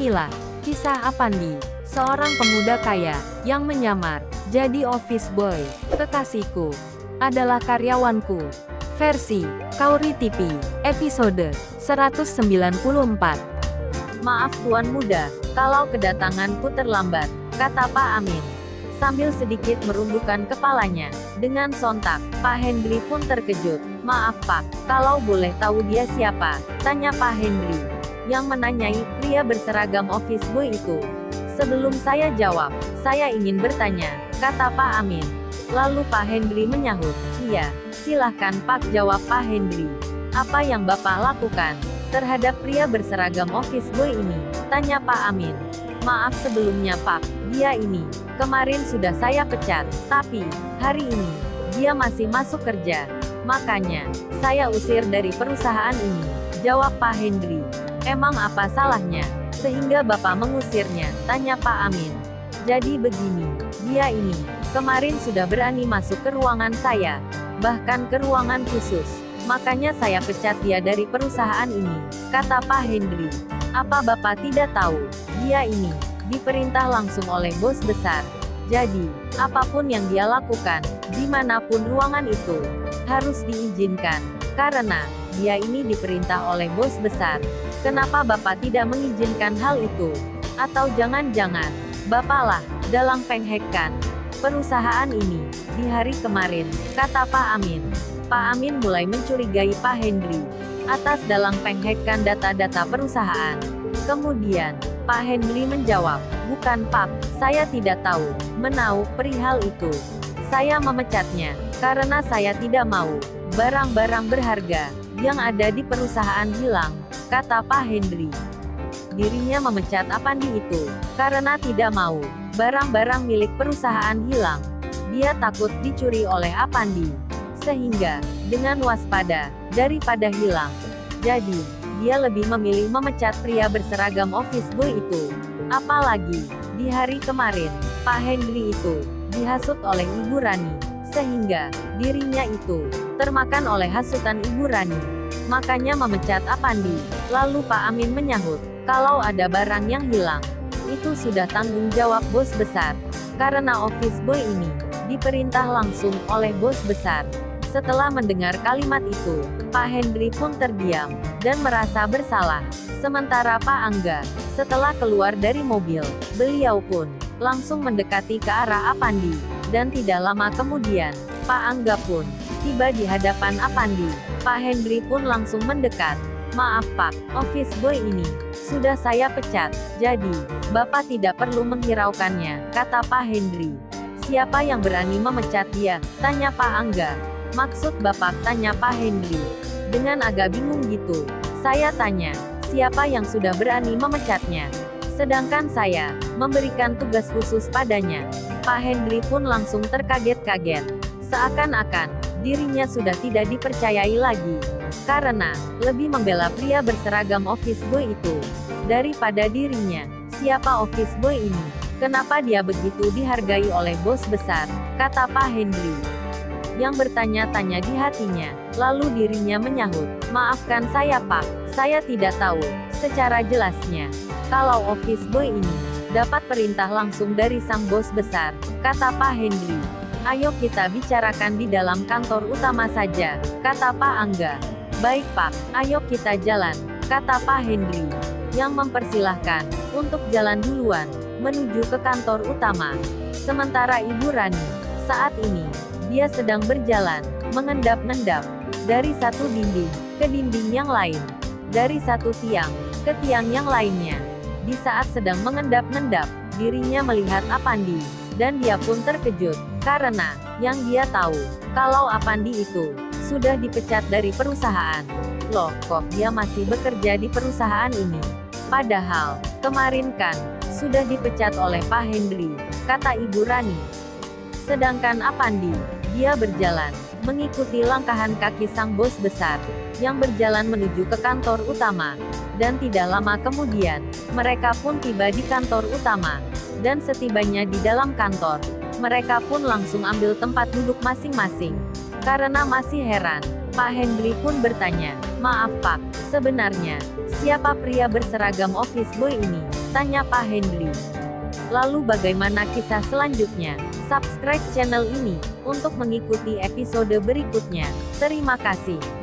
Inilah kisah Apandi, seorang pemuda kaya yang menyamar jadi office boy. Kekasihku adalah karyawanku. Versi Kauri TV, episode 194. Maaf Tuan Muda, kalau kedatanganku terlambat, kata Pak Amin. Sambil sedikit merundukkan kepalanya. Dengan sontak, Pak Hendri pun terkejut. Maaf Pak, kalau boleh tahu dia siapa? Tanya Pak Hendri, yang menanyai pria berseragam office boy itu. Sebelum saya jawab, saya ingin bertanya, kata Pak Amin. Lalu Pak Hendri menyahut, iya, silahkan Pak, jawab Pak Hendri. Apa yang Bapak lakukan terhadap pria berseragam office boy ini? Tanya Pak Amin. Maaf sebelumnya Pak, dia ini kemarin sudah saya pecat, tapi hari ini dia masih masuk kerja. Makanya saya usir dari perusahaan ini, jawab Pak Hendri. Emang apa salahnya sehingga Bapak mengusirnya? Tanya Pak Amin. Jadi begini, dia ini kemarin sudah berani masuk ke ruangan saya, bahkan ke ruangan khusus. Makanya saya pecat dia dari perusahaan ini, kata Pak Hendri. Apa Bapak tidak tahu, dia ini diperintah langsung oleh bos besar. Jadi, apapun yang dia lakukan, dimanapun ruangan itu, harus diizinkan. Karena, dia ini diperintah oleh bos besar. Kenapa Bapak tidak mengizinkan hal itu? Atau jangan-jangan, Bapaklah dalang penghekkan perusahaan ini di hari kemarin, kata Pak Amin. Pak Amin mulai mencurigai Pak Hendri atas dalang penghekkan data-data perusahaan. Kemudian, Pak Hendri menjawab, bukan Pak, saya tidak tahu menau perihal itu. Saya memecatnya karena saya tidak mau barang-barang berharga yang ada di perusahaan hilang, kata Pak Hendri. Dirinya memecat Apandi itu karena tidak mau barang-barang milik perusahaan hilang. Dia takut dicuri oleh Apandi, sehingga dengan waspada daripada hilang. Jadi, dia lebih memilih memecat pria berseragam office boy itu. Apalagi, di hari kemarin, Pak Hendri itu dihasut oleh Ibu Rani, sehingga dirinya itu termakan oleh hasutan Ibu Rani. Makanya memecat Apandi. Lalu Pak Amin menyahut, kalau ada barang yang hilang, itu sudah tanggung jawab bos besar. Karena office boy ini diperintah langsung oleh bos besar. Setelah mendengar kalimat itu, Pak Hendri pun terdiam dan merasa bersalah. Sementara Pak Angga, setelah keluar dari mobil, beliau pun langsung mendekati ke arah Apandi. Dan tidak lama kemudian, Pak Angga pun tiba di hadapan Apandi. Pak Hendri pun langsung mendekat. Maaf Pak, office boy ini sudah saya pecat, jadi Bapak tidak perlu menghiraukannya, kata Pak Hendri. Siapa yang berani memecat dia? Tanya Pak Angga. Maksud Bapak, tanya Pak Hendri. Dengan agak bingung gitu. Saya tanya, siapa yang sudah berani memecatnya? Sedangkan saya memberikan tugas khusus padanya. Pak Hendri pun langsung terkaget-kaget. Seakan-akan dirinya sudah tidak dipercayai lagi. Karena lebih membela pria berseragam office boy itu daripada dirinya. Siapa office boy ini? Kenapa dia begitu dihargai oleh bos besar? Kata Pak Hendri yang bertanya-tanya di hatinya. Lalu dirinya menyahut, maafkan saya Pak, saya tidak tahu secara jelasnya kalau office boy ini dapat perintah langsung dari sang bos besar, kata Pak Hendri. Ayo kita bicarakan di dalam kantor utama saja, kata Pak Angga. Baik Pak, ayo kita jalan, kata Pak Hendri, yang mempersilahkan untuk jalan duluan menuju ke kantor utama. Sementara Ibu Rani saat ini dia sedang berjalan, mengendap-endap, dari satu dinding ke dinding yang lain, dari satu tiang ke tiang yang lainnya. Di saat sedang mengendap-endap, dirinya melihat Apandi, dan dia pun terkejut, karena yang dia tahu, kalau Apandi itu sudah dipecat dari perusahaan. Loh, kok dia masih bekerja di perusahaan ini? Padahal, kemarin kan, sudah dipecat oleh Pak Hendri, kata Ibu Rani. Sedangkan Apandi, dia berjalan, mengikuti langkahan kaki sang bos besar, yang berjalan menuju ke kantor utama. Dan tidak lama kemudian, mereka pun tiba di kantor utama. Dan setibanya di dalam kantor, mereka pun langsung ambil tempat duduk masing-masing. Karena masih heran, Pak Hendri pun bertanya, maaf Pak, sebenarnya, siapa pria berseragam office boy ini? Tanya Pak Hendri. Lalu bagaimana kisah selanjutnya? Subscribe channel ini untuk mengikuti episode berikutnya. Terima kasih.